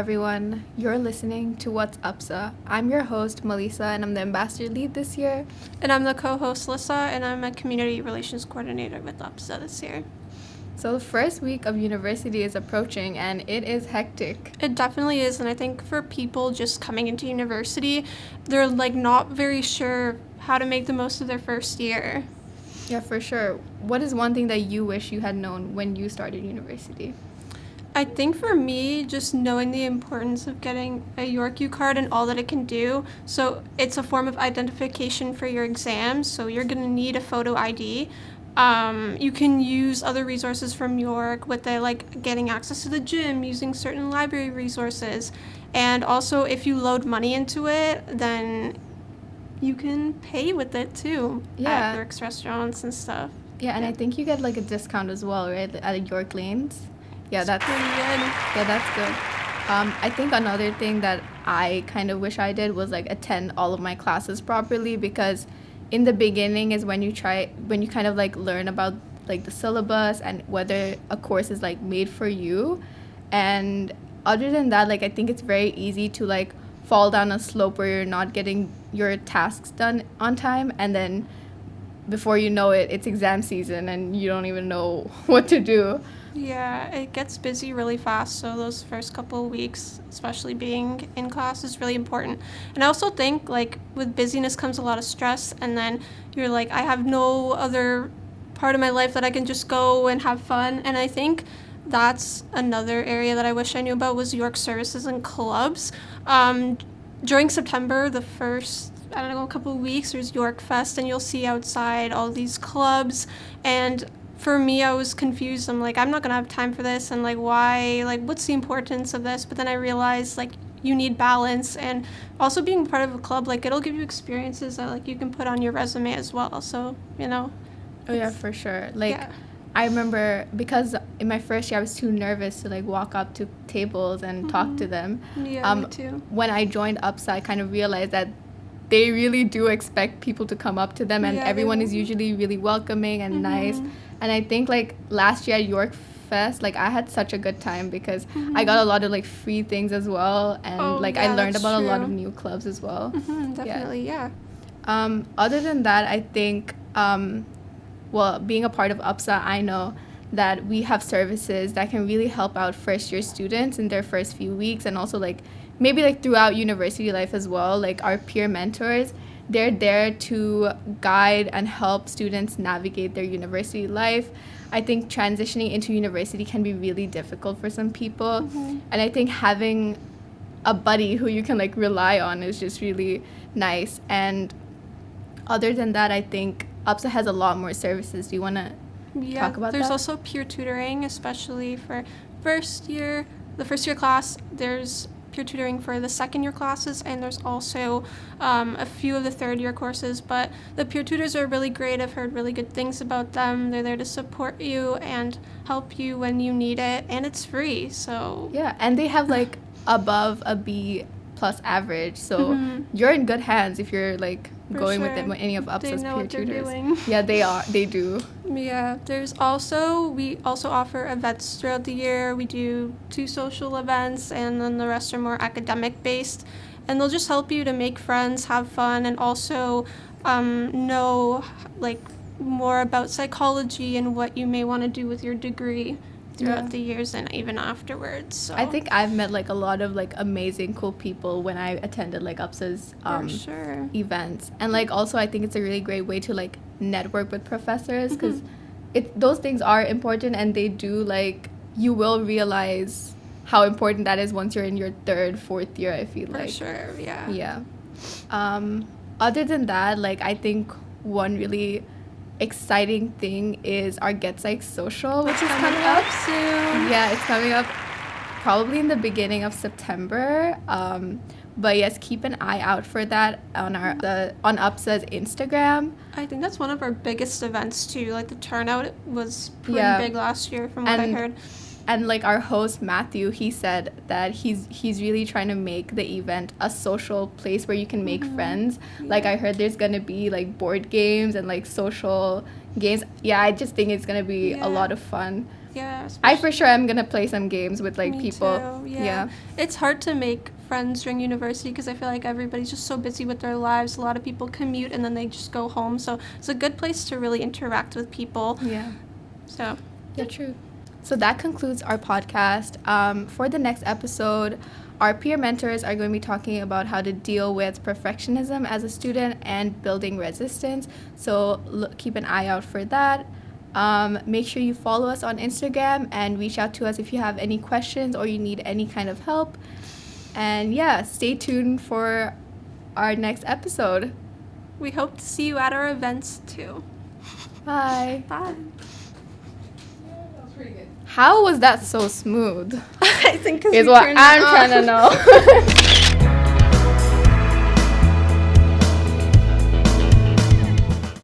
everyone. You're listening to What's UPSA. I'm your host, Malisa, and I'm the ambassador lead this year. And I'm the co-host, Alyssa, and I'm a community relations coordinator with UPSA this year. So the first week of university is approaching, and it is hectic. It definitely is, and I think for people just coming into university, they're not very sure how to make the most of their first year. Yeah, for sure. What is one thing that you wish you had known when you started university? I think for me, just knowing the importance of getting a York U card and all that it can do. So it's a form of identification for your exams, so you're going to need a photo ID. You can use other resources from York with getting access to the gym, using certain library resources. And also, if you load money into it, then you can pay with it too at York's restaurants and stuff. Yeah, and I think you get a discount as well, right, at York Lanes. Yeah, that's pretty good. Yeah, that's good. I think another thing that I kind of wish I did was attend all of my classes properly, because in the beginning is when you kind of learn about the syllabus and whether a course is made for you. And other than that, I think it's very easy to fall down a slope where you're not getting your tasks done on time, and then before you know it, it's exam season and you don't even know what to do. Yeah, it gets busy really fast, so those first couple of weeks, especially being in class, is really important. And I also think, with busyness comes a lot of stress, and then you're I have no other part of my life that I can just go and have fun. And I think that's another area that I wish I knew about was York services and clubs. During September, the first, a couple of weeks, there's York Fest, and you'll see outside all these clubs. And for me, I was confused. I'm I'm not going to have time for this, and why, what's the importance of this? But then I realized, you need balance, and also being part of a club, it'll give you experiences that, you can put on your resume as well, so, Oh, yeah, for sure. Yeah. I remember, because in my first year, I was too nervous to, walk up to tables and talk to them. Yeah, me too. When I joined UPSA, I kind of realized that they really do expect people to come up to them, and everyone is usually really welcoming and nice. And I think last year at York Fest, I had such a good time because I got a lot of I free things as well, and I learned about a lot of new clubs as well. Definitely, yeah. Other than that, I think being a part of UPSA, I know that we have services that can really help out first year students in their first few weeks, and also maybe throughout university life as well. Our peer mentors, they're there to guide and help students navigate their university life. I think transitioning into university can be really difficult for some people, and I think having a buddy who you can rely on is just really nice. And other than that, I think UPSA has a lot more services. Do you want to talk about that? There's also peer tutoring, especially for the first year class. There's peer tutoring for the second year classes, and there's also a few of the third year courses. But the peer tutors are really great. I've heard really good things about them. They're there to support you and help you when you need it, and it's free. So yeah, and they have above a B+ average, so you're in good hands if you're going with any of UPSA's peer tutors. Doing. Yeah, they do. Yeah, we also offer events throughout the year. We do 2 social events, and then the rest are more academic based, and they'll just help you to make friends, have fun, and also know more about psychology and what you may want to do with your degree throughout the years and even afterwards. So I think I've met a lot of amazing cool people when I attended UPSA's events, and also I think it's a really great way to network with professors, because those things are important, and they do you will realize how important that is once you're in your 3rd, 4th year, I feel for sure. Yeah. Other than that, I think one really exciting thing is our Get Psych Social, which is coming up soon. Yeah, it's coming up probably in the beginning of September. But yes, keep an eye out for that on UPSA's Instagram. I think that's one of our biggest events too. The turnout was pretty big last year from what I heard. And our host Matthew, he said that he's really trying to make the event a social place where you can make friends. I heard there's gonna be board games and social games. Yeah, I just think it's gonna be a lot of fun. Yeah. I for sure am gonna play some games with like Me people. too, yeah. It's hard to make friends during university because I feel like everybody's just so busy with their lives. A lot of people commute and then they just go home. So it's a good place to really interact with people. Yeah. So. Yeah, true. So that concludes our podcast. For the next episode, our peer mentors are going to be talking about how to deal with perfectionism as a student and building resistance. So keep an eye out for that. Make sure you follow us on Instagram and reach out to us if you have any questions or you need any kind of help. And yeah, stay tuned for our next episode. We hope to see you at our events too. Bye. Bye. Pretty good. How was that so smooth? I think because Is what I'm trying to know.